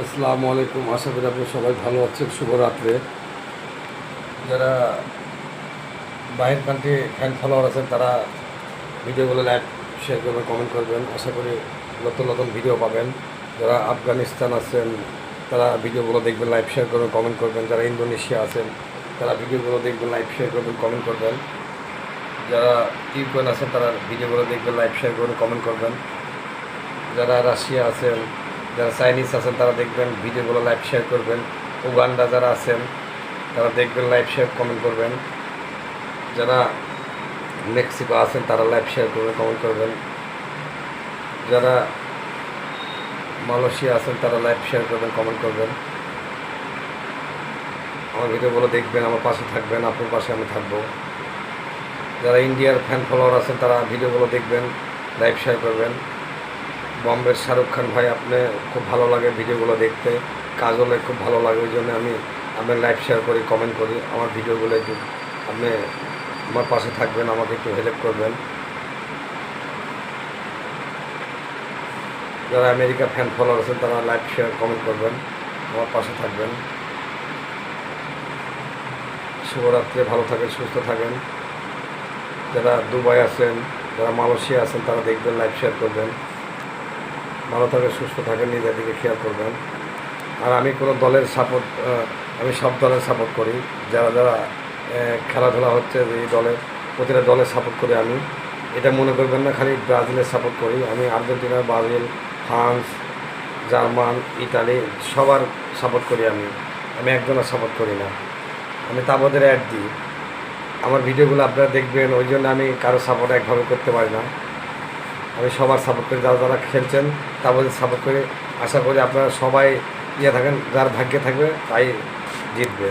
আসসালামু আলাইকুম। আশা করি আপনি সবাই ভালো আছেন। শুভরাত্রে। যারা বাইরের কান্ট্রি ফ্যান ফলোয়ার আছেন তারা ভিডিওগুলো লাইক শেয়ার করবেন, কমেন্ট করবেন। আশা করি নতুন নতুন ভিডিও পাবেন। যারা আফগানিস্তান আছেন তারা ভিডিওগুলো দেখবেন, লাইভ শেয়ার করবেন, কমেন্ট করবেন। যারা ইন্দোনেশিয়া আছেন তারা ভিডিওগুলো দেখবেন, লাইভ শেয়ার করবেন, কমেন্ট করবেন। যারা ইউক্রেন আছেন তারা ভিডিওগুলো দেখবেন, লাইভ শেয়ার করবেন, কমেন্ট করবেন। যারা রাশিয়া আছেন, যারা চাইনিজ আছেন তারা দেখবেন, ভিডিওগুলো লাইভ শেয়ার করবেন। উগান্ডা যারা আছেন তারা দেখবেন, লাইভ শেয়ার কমেন্ট করবেন। যারা মেক্সিকো আছেন তারা লাইভ শেয়ার করবেন, কমেন্ট করবেন। যারা মালয়েশিয়া আছেন তারা লাইভ শেয়ার করবেন, কমেন্ট করবেন। আমার ভিডিওগুলো দেখবেন, আমার পাশে থাকবেন, আপনার পাশে আমি থাকবো। যারা ইন্ডিয়ার ফ্যান ফলোয়ার আছেন তারা ভিডিওগুলো দেখবেন, লাইভ শেয়ার করবেন। বম্বের শাহরুখ খান ভাই, আপনি খুব ভালো লাগে ভিডিওগুলো দেখতে, কাজলে খুব ভালো লাগে, ওই জন্য আমি আপনার লাইভ শেয়ার করি, কমেন্ট করি। আমার ভিডিওগুলো একটু আপনি আমার পাশে থাকবেন, আমাকে একটু হেল্প করবেন। যারা আমেরিকা ফ্যান ফলোয়ার আছেন তারা লাইভ শেয়ার কমেন্ট করবেন, আমার পাশে থাকবেন। শুভরাত্রে, ভালো থাকেন, সুস্থ থাকেন। যারা দুবাই আছেন, যারা মালয়েশিয়া আছেন তারা দেখবেন, লাইভ শেয়ার করবেন। ভালো থাকেন, সুস্থ থাকেন, নিজের দিকে খেয়াল করবেন। আর আমি কোনো দলের সাপোর্ট, আমি সব দলের সাপোর্ট করি। যারা যারা খেলাধুলা হচ্ছে এই দলের, প্রতিটা দলের সাপোর্ট করি আমি। এটা মনে করবেন না খালি ব্রাজিলের সাপোর্ট করি, আমি Argentina, Brazil, France, German, Italy সবার সাপোর্ট করি। আমি আমি একজনের সাপোর্ট করি না, আমি তাবদের অ্যাড দিই। আমার ভিডিওগুলো আপনারা দেখবেন, ওই জন্য আমি কারো সাপোর্ট একভাবে করতে পারি না। আমি সবার সাপোর্ট করি, যারা যারা খেলছেন তাদের সাপোর্ট করে। আশা করি আপনারা সবাই থাকেন, যার ভাগ্যে থাকবে তাই জিতবে।